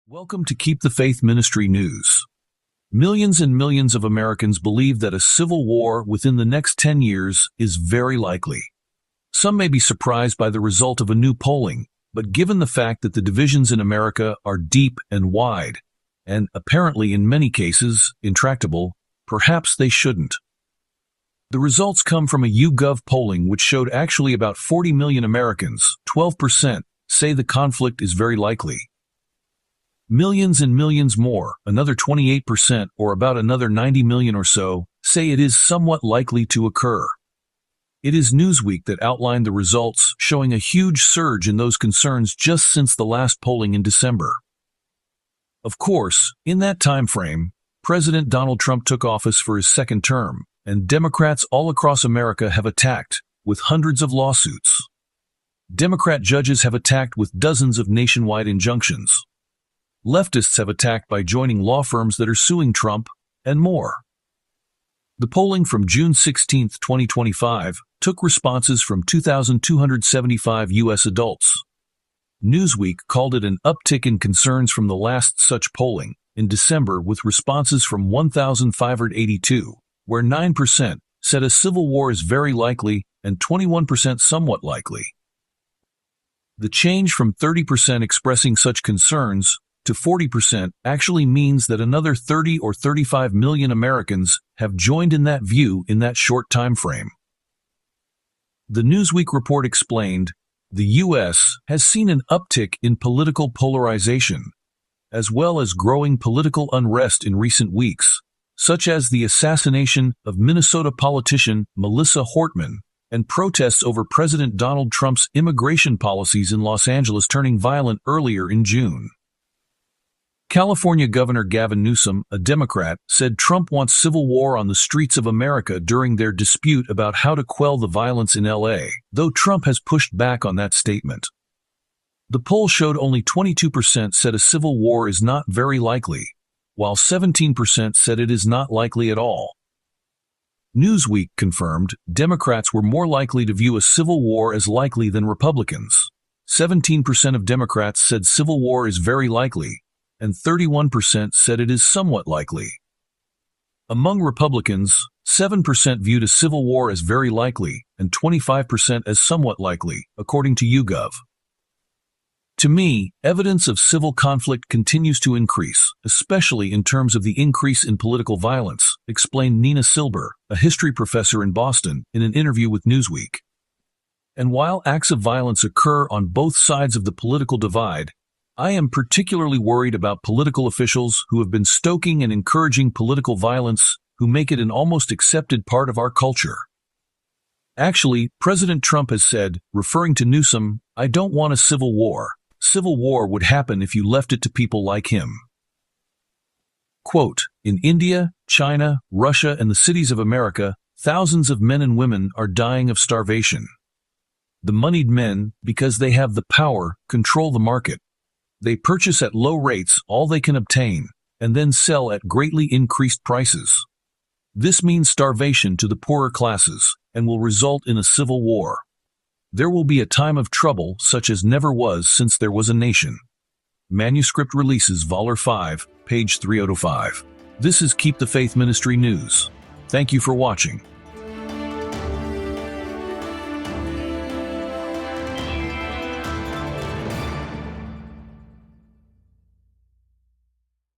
Welcome to Keep the Faith Ministry News. Millions and millions of Americans believe that a civil war within the next 10 years is very likely. Some may be surprised by the result of a new polling, but given the fact that the divisions in America are deep and wide, and apparently in many cases intractable, perhaps they shouldn't. The results come from a YouGov polling which showed actually about 40 million Americans, 12%, say the conflict is very likely. Millions and millions more, another 28%, or about another 90 million or so, say it is somewhat likely to occur. It is Newsweek that outlined the results, showing a huge surge in those concerns just since the last polling in December. Of course, in that time frame, President Donald Trump took office for his second term, and Democrats all across America have attacked, with hundreds of lawsuits. Democrat judges have attacked with dozens of nationwide injunctions. Leftists have attacked by joining law firms that are suing Trump, and more. The polling from June 16, 2025, took responses from 2,275 U.S. adults. Newsweek called it an uptick in concerns from the last such polling, in December, with responses from 1,582, where 9% said a civil war is very likely and 21% somewhat likely. The change from 30% expressing such concerns to 40% actually means that another 30 or 35 million Americans have joined in that view in that short time frame. The Newsweek report explained, the U.S. has seen an uptick in political polarization, as well as growing political unrest in recent weeks, such as the assassination of Minnesota politician Melissa Hortman, and protests over President Donald Trump's immigration policies in Los Angeles turning violent earlier in June. California Governor Gavin Newsom, a Democrat, said Trump wants civil war on the streets of America during their dispute about how to quell the violence in L.A., though Trump has pushed back on that statement. The poll showed only 22% said a civil war is not very likely, while 17% said it is not likely at all. Newsweek confirmed Democrats were more likely to view a civil war as likely than Republicans. 17% of Democrats said civil war is very likely, and 31% said it is somewhat likely. Among Republicans, 7% viewed a civil war as very likely, and 25% as somewhat likely, according to YouGov. To me, evidence of civil conflict continues to increase, especially in terms of the increase in political violence, explained Nina Silber, a history professor in Boston, in an interview with Newsweek. And while acts of violence occur on both sides of the political divide, I am particularly worried about political officials who have been stoking and encouraging political violence, who make it an almost accepted part of our culture. Actually, President Trump has said, referring to Newsom, "I don't want a civil war. Civil war would happen if you left it to people like him." Quote, in India, China, Russia, and the cities of America, thousands of men and women are dying of starvation. The moneyed men, because they have the power, control the market. They purchase at low rates all they can obtain, and then sell at greatly increased prices. This means starvation to the poorer classes, and will result in a civil war. There will be a time of trouble such as never was since there was a nation. Manuscript Releases Vol. 5, page 305. This is Keep the Faith Ministry News. Thank you for watching.